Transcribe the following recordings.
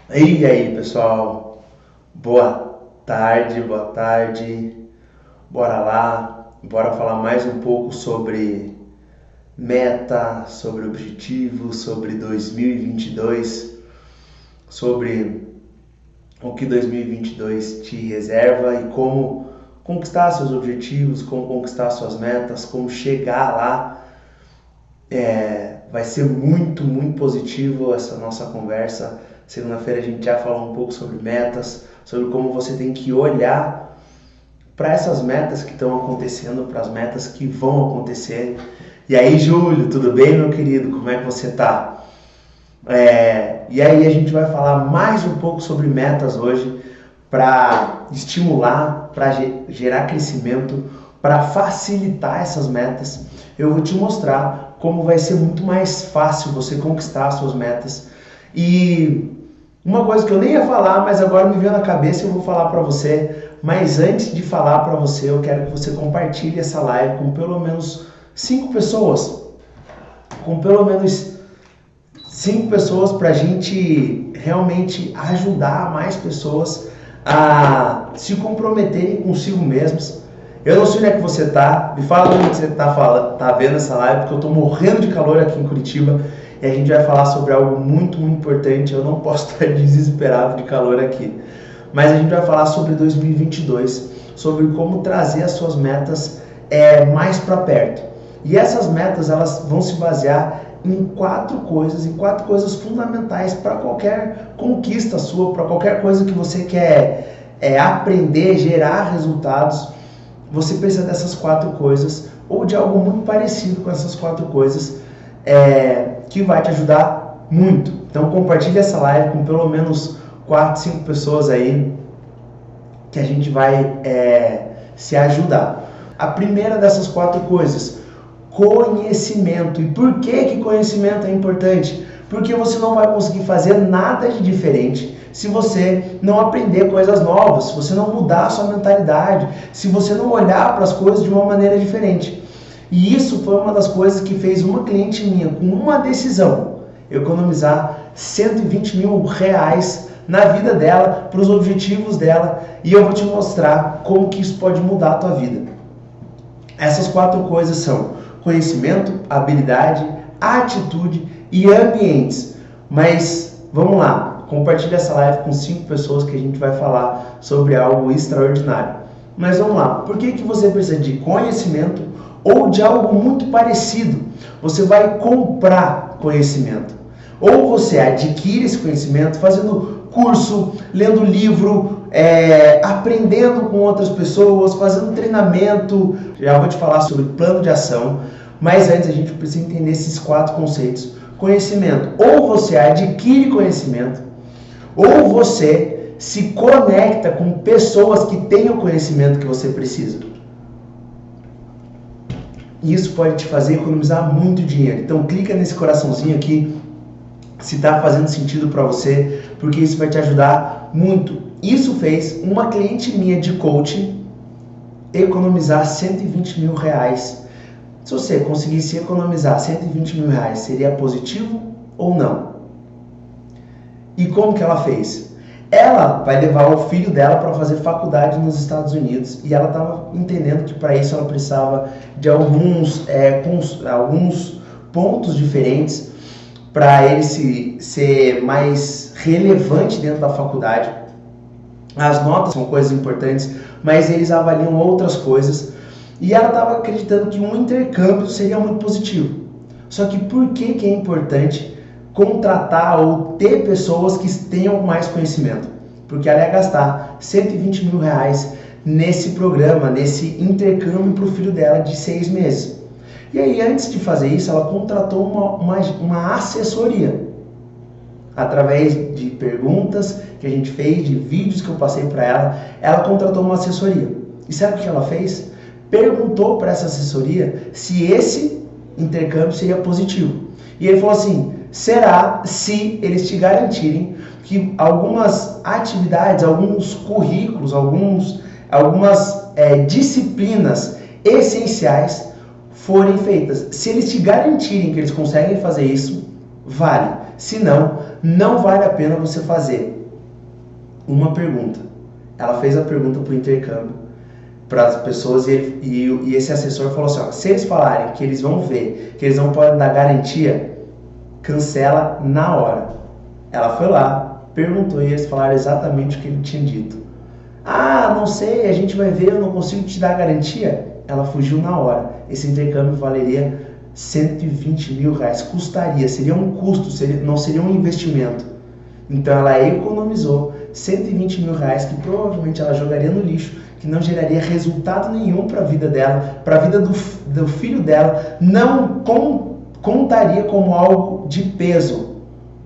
E aí, pessoal? Boa tarde, boa tarde. Bora lá, bora falar mais um pouco sobre meta, sobre objetivos, sobre 2022, sobre o que 2022 te reserva e como conquistar seus objetivos, como conquistar suas metas, como chegar lá. Vai ser muito positivo essa nossa conversa. Segunda-feira a gente já falou um pouco sobre metas, sobre como você tem que olhar para essas metas que estão acontecendo, para as metas que vão acontecer. E aí, Júlio, tudo bem, meu querido? Como é que você tá? E aí a gente vai falar mais um pouco sobre metas hoje para estimular, para gerar crescimento, para facilitar essas metas. Eu vou te mostrar como vai ser muito mais fácil você conquistar as suas metas. E uma coisa que eu nem ia falar, mas agora me veio na cabeça e eu vou falar para você. Mas antes de falar para você, eu quero que você compartilhe essa live com pelo menos 5 pessoas. Com pelo menos 5 pessoas para a gente realmente ajudar mais pessoas a se comprometerem consigo mesmos. Eu não sei onde é que você tá, me fala onde você tá vendo essa live, porque eu tô morrendo de calor aqui em Curitiba e a gente vai falar sobre algo muito importante. Eu não posso estar desesperado de calor aqui, mas a gente vai falar sobre 2022, sobre como trazer as suas metas mais para perto. E essas metas, elas vão se basear em 4 coisas fundamentais para qualquer conquista sua, para qualquer coisa que você quer aprender, gerar resultados. Você precisa dessas 4 coisas ou de algo muito parecido com essas 4 coisas que vai te ajudar muito. Então compartilhe essa live com pelo menos 4, 5 pessoas aí que a gente vai se ajudar. A primeira dessas 4 coisas, conhecimento. E por que conhecimento é importante? Porque você não vai conseguir fazer nada de diferente se você não aprender coisas novas, se você não mudar a sua mentalidade, se você não olhar para as coisas de uma maneira diferente. E isso foi uma das coisas que fez uma cliente minha, com uma decisão, economizar R$120 mil na vida dela, para os objetivos dela, e eu vou te mostrar como que isso pode mudar a tua vida. Essas 4 coisas são conhecimento, habilidade, atitude e ambientes. Mas vamos lá. Compartilhe essa live com 5 pessoas que a gente vai falar sobre algo extraordinário. Mas vamos lá, por que você precisa de conhecimento ou de algo muito parecido? Você vai comprar conhecimento. Ou você adquire esse conhecimento fazendo curso, lendo livro, aprendendo com outras pessoas, fazendo treinamento. Já vou te falar sobre plano de ação, mas antes a gente precisa entender esses 4 conceitos. Conhecimento, ou você adquire conhecimento, ou você se conecta com pessoas que têm o conhecimento que você precisa. E isso pode te fazer economizar muito dinheiro. Então clica nesse coraçãozinho aqui, se está fazendo sentido para você, porque isso vai te ajudar muito. Isso fez uma cliente minha de coaching economizar R$120 mil. Se você conseguisse economizar R$120 mil, seria positivo ou não? E como que ela fez? Ela vai levar o filho dela para fazer faculdade nos Estados Unidos e ela estava entendendo que para isso ela precisava de alguns pontos diferentes para ele ser mais relevante dentro da faculdade. As notas são coisas importantes, mas eles avaliam outras coisas. E ela estava acreditando que um intercâmbio seria muito positivo. Só que por que é importante contratar ou ter pessoas que tenham mais conhecimento? Porque ela ia gastar R$120 mil nesse programa, nesse intercâmbio para o filho dela de 6 meses. E aí, antes de fazer isso, ela contratou uma assessoria. Através de perguntas que a gente fez, de vídeos que eu passei para ela, ela contratou uma assessoria. E sabe o que ela fez? Perguntou para essa assessoria se esse intercâmbio seria positivo. E ele falou assim: será se eles te garantirem que algumas atividades, alguns currículos, algumas disciplinas essenciais forem feitas. Se eles te garantirem que eles conseguem fazer isso, vale. Senão, não vale a pena você fazer uma pergunta. Ela fez a pergunta para o intercâmbio, para as pessoas, e esse assessor falou assim, ó, se eles falarem que eles vão ver, que eles não podem dar garantia, cancela na hora. Ela foi lá, perguntou e eles falaram exatamente o que ele tinha dito. Ah, não sei, a gente vai ver, eu não consigo te dar garantia. Ela fugiu na hora. Esse intercâmbio valeria 120 mil reais, custaria, seria um custo, não seria um investimento. Então ela economizou 120 mil reais que provavelmente ela jogaria no lixo, que não geraria resultado nenhum para a vida dela, para a vida do filho dela, não contaria como algo de peso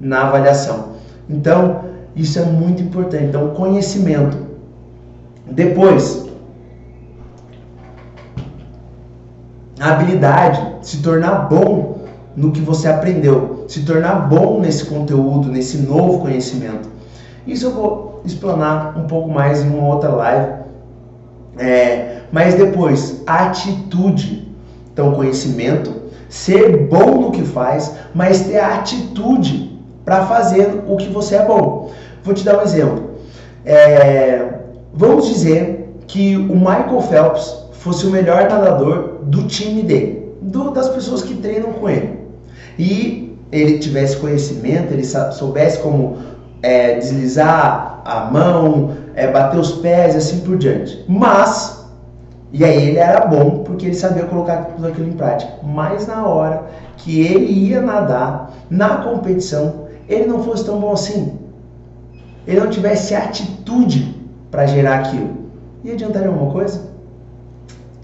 na avaliação. Então, isso é muito importante. Então, conhecimento. Depois, a habilidade, se tornar bom no que você aprendeu, se tornar bom nesse conteúdo, nesse novo conhecimento. Isso eu vou explanar um pouco mais em uma outra live. Mas depois, atitude. Então, conhecimento, ser bom no que faz, mas ter a atitude para fazer o que você é bom. Vou te dar um exemplo. Vamos dizer que o Michael Phelps fosse o melhor nadador do time dele, das pessoas que treinam com ele. E ele tivesse conhecimento, ele soubesse como deslizar a mão, bater os pés e assim por diante. E aí ele era bom porque ele sabia colocar tudo aquilo em prática. Mas na hora que ele ia nadar, na competição, ele não fosse tão bom assim. Ele não tivesse atitude para gerar aquilo. E adiantaria alguma coisa?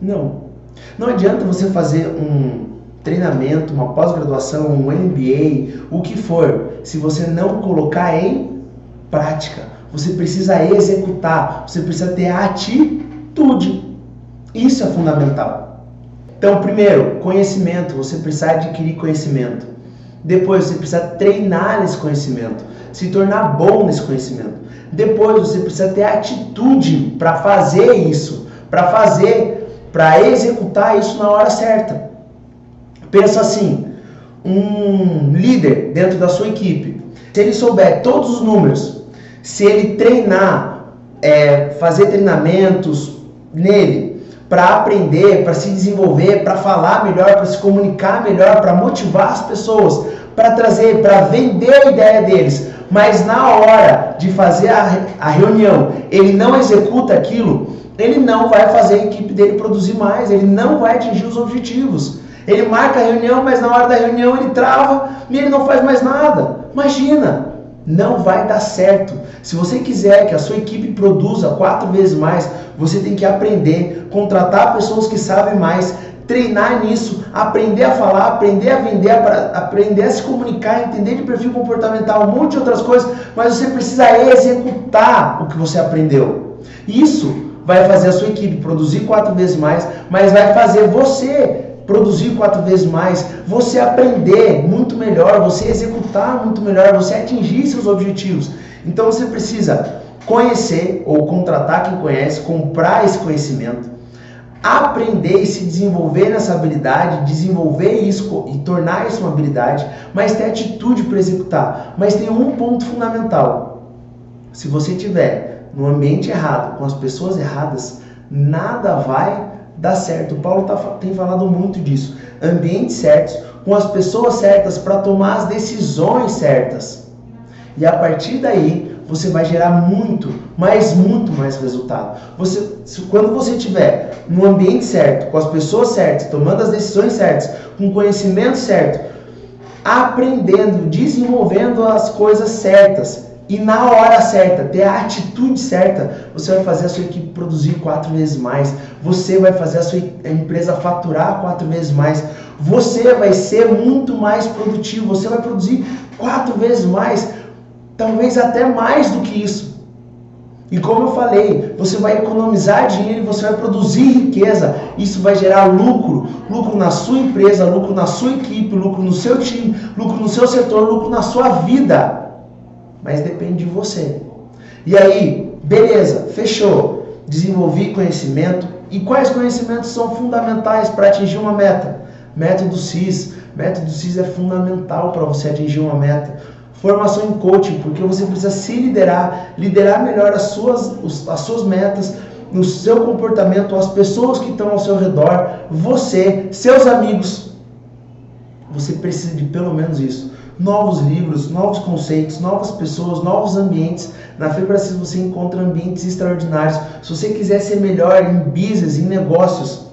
Não. Não adianta você fazer um treinamento, uma pós-graduação, um MBA, o que for, se você não colocar em prática. Você precisa executar, você precisa ter atitude. Isso é fundamental. Então, primeiro, conhecimento. Você precisa adquirir conhecimento. Depois, você precisa treinar esse conhecimento, se tornar bom nesse conhecimento. Depois, você precisa ter atitude para fazer isso, para executar isso na hora certa. Pensa assim, um líder dentro da sua equipe, se ele souber todos os números, se ele treinar, fazer treinamentos nele, para aprender, para se desenvolver, para falar melhor, para se comunicar melhor, para motivar as pessoas, para trazer, para vender a ideia deles, mas na hora de fazer a reunião, ele não executa aquilo, ele não vai fazer a equipe dele produzir mais, ele não vai atingir os objetivos. Ele marca a reunião, mas na hora da reunião ele trava e ele não faz mais nada. Imagina, não vai dar certo. Se você quiser que a sua equipe produza 4 vezes mais, você tem que aprender, contratar pessoas que sabem mais, treinar nisso, aprender a falar, aprender a vender, aprender a se comunicar, entender de perfil comportamental, um monte de outras coisas, mas você precisa executar o que você aprendeu. Isso vai fazer a sua equipe produzir 4 vezes mais, mas vai fazer você produzir 4 vezes mais, você aprender muito melhor, você executar muito melhor, você atingir seus objetivos. Então você precisa conhecer ou contratar quem conhece, comprar esse conhecimento, aprender e se desenvolver nessa habilidade, desenvolver isso e tornar isso uma habilidade, mas ter atitude para executar. Mas tem um ponto fundamental. Se você estiver no ambiente errado, com as pessoas erradas, nada vai dar certo. O Paulo tem falado muito disso. Ambientes certos, com as pessoas certas para tomar as decisões certas. E a partir daí, você vai gerar muito mais resultado. Quando você estiver no ambiente certo, com as pessoas certas, tomando as decisões certas, com o conhecimento certo, aprendendo, desenvolvendo as coisas certas e na hora certa, ter a atitude certa, você vai fazer a sua equipe produzir 4 vezes mais, você vai fazer a sua empresa faturar 4 vezes mais, você vai ser muito mais produtivo, você vai produzir 4 vezes mais, talvez até mais do que isso. E como eu falei, você vai economizar dinheiro, você vai produzir riqueza, isso vai gerar lucro na sua empresa, lucro na sua equipe, lucro no seu time, lucro no seu setor, lucro na sua vida. Mas depende de você. E aí, beleza, fechou. Desenvolvi conhecimento. E quais conhecimentos são fundamentais para atingir uma meta? Método CIS, Método CIS é fundamental para você atingir uma meta. Formação em coaching, porque você precisa se liderar melhor as suas metas, no seu comportamento, as pessoas que estão ao seu redor, você, seus amigos. Você precisa de pelo menos isso. Novos livros, novos conceitos, novas pessoas, novos ambientes. Na Febracis você encontra ambientes extraordinários. Se você quiser ser melhor em business, em negócios,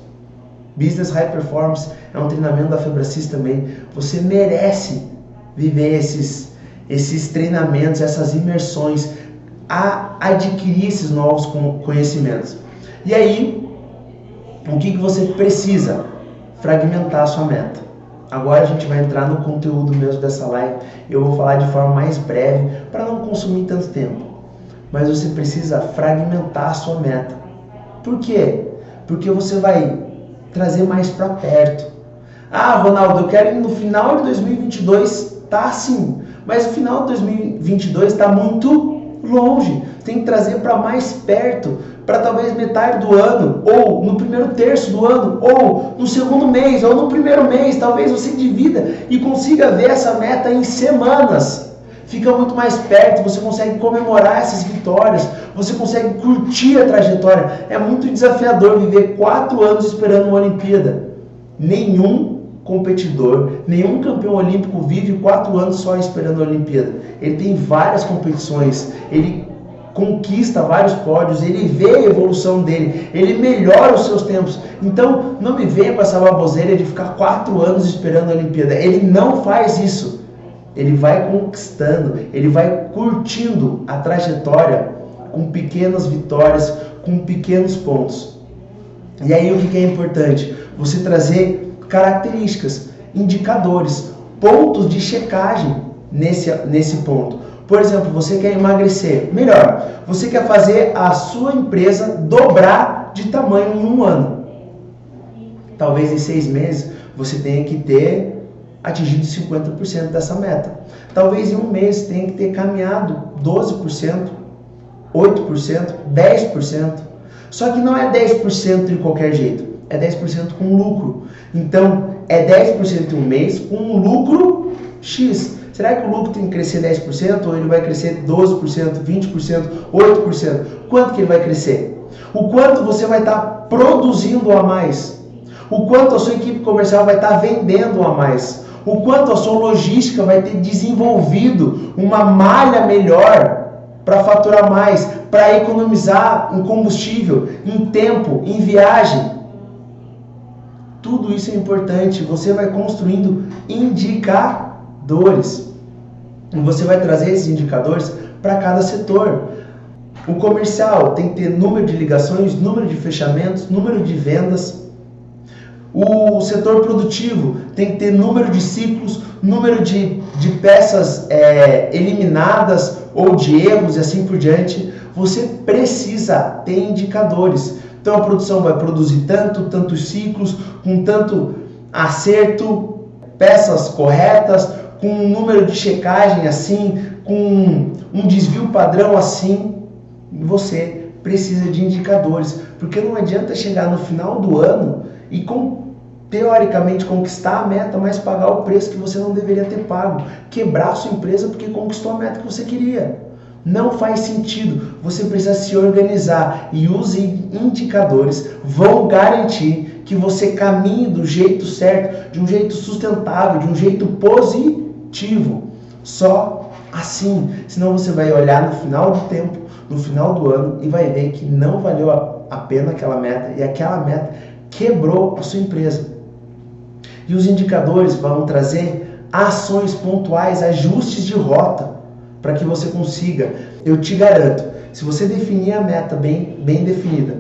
Business High Performance é um treinamento da Febracis também. Você merece viver esses treinamentos, essas imersões, a adquirir esses novos conhecimentos. E aí, o que você precisa? Fragmentar a sua meta. Agora a gente vai entrar no conteúdo mesmo dessa live. Eu vou falar de forma mais breve para não consumir tanto tempo. Mas você precisa fragmentar a sua meta. Por quê? Porque você vai trazer mais para perto. Ah, Ronaldo, eu quero ir no final de 2022, tá assim. Mas o final de 2022 está muito longe. Tem que trazer para mais perto, para talvez metade do ano, ou no primeiro terço do ano, ou no segundo mês, ou no primeiro mês. Talvez você divida e consiga ver essa meta em semanas. Fica muito mais perto, você consegue comemorar essas vitórias, você consegue curtir a trajetória. É muito desafiador viver 4 anos esperando uma Olimpíada. Nenhum competidor, nenhum campeão olímpico vive 4 anos só esperando a Olimpíada. Ele tem várias competições, ele conquista vários pódios, ele vê a evolução dele, ele melhora os seus tempos. Então, não me venha com essa baboseira de ficar 4 anos esperando a Olimpíada. Ele não faz isso. Ele vai conquistando, ele vai curtindo a trajetória com pequenas vitórias, com pequenos pontos. E aí o que é importante? Você trazer características, indicadores, pontos de checagem nesse ponto. Por exemplo, você quer emagrecer, melhor, você quer fazer a sua empresa dobrar de tamanho em 1 ano. Talvez em 6 meses você tenha que ter atingido 50% dessa meta. Talvez em 1 mês tenha que ter caminhado 12%, 8%, 10%. Só que não é 10% de qualquer jeito, é 10% com lucro. Então, é 10% em 1 mês com um lucro X. Será que o lucro tem que crescer 10% ou ele vai crescer 12%, 20%, 8%? Quanto que ele vai crescer? O quanto você vai estar produzindo a mais? O quanto a sua equipe comercial vai estar vendendo a mais? O quanto a sua logística vai ter desenvolvido uma malha melhor para faturar mais, para economizar em combustível, em tempo, em viagem. Tudo isso é importante. Você vai construindo indicadores. E você vai trazer esses indicadores para cada setor. O comercial tem que ter número de ligações, número de fechamentos, número de vendas. O setor produtivo tem que ter número de ciclos, número de peças eliminadas ou de erros e assim por diante. Você precisa ter indicadores. Então a produção vai produzir tantos ciclos, com tanto acerto, peças corretas, com um número de checagem assim, com um desvio padrão assim. Você precisa de indicadores, porque não adianta chegar no final do ano e teoricamente conquistar a meta, mas pagar o preço que você não deveria ter pago, quebrar a sua empresa porque conquistou a meta que você queria. Não faz sentido. Você precisa se organizar e os indicadores vão garantir que você caminhe do jeito certo, de um jeito sustentável, de um jeito positivo. Só assim, senão você vai olhar no final do tempo, no final do ano e vai ver que não valeu a pena aquela meta e aquela meta quebrou a sua empresa. E os indicadores vão trazer ações pontuais, ajustes de rota para que você consiga. Eu te garanto, se você definir a meta bem definida,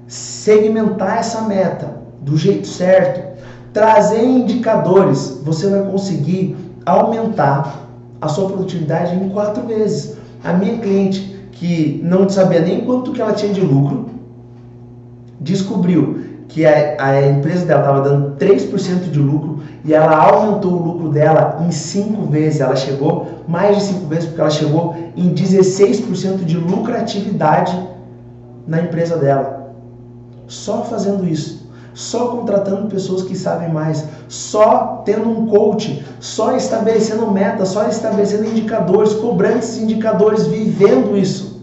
segmentar essa meta do jeito certo, trazer indicadores, você vai conseguir aumentar a sua produtividade em 4 vezes. A minha cliente, que não sabia nem quanto que ela tinha de lucro, descobriu que a empresa dela estava dando 3% de lucro e ela aumentou o lucro dela em 5 vezes. Ela chegou mais de 5 vezes, porque ela chegou em 16% de lucratividade na empresa dela. Só fazendo isso. só contratando pessoas que sabem mais, só tendo um coach, só estabelecendo metas, só estabelecendo indicadores, cobrando esses indicadores, vivendo isso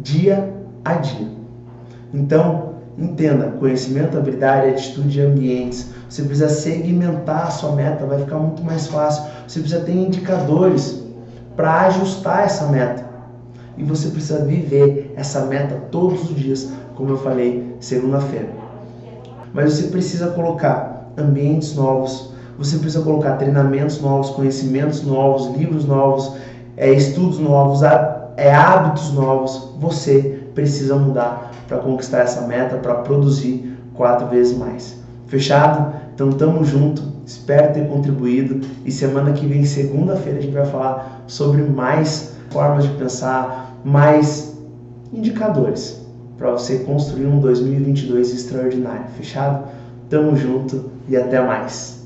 dia a dia. Então, entenda, conhecimento, habilidade, atitude e ambientes. Você precisa segmentar a sua meta, vai ficar muito mais fácil. Você precisa ter indicadores para ajustar essa meta. E você precisa viver essa meta todos os dias, como eu falei, segunda-feira. Mas você precisa colocar ambientes novos, você precisa colocar treinamentos novos, conhecimentos novos, livros novos, estudos novos, hábitos novos. Você precisa mudar para conquistar essa meta, para produzir 4 vezes mais. Fechado? Então tamo junto, espero ter contribuído e semana que vem, segunda-feira, a gente vai falar sobre mais formas de pensar, mais indicadores para você construir um 2022 extraordinário. Fechado? Tamo junto e até mais.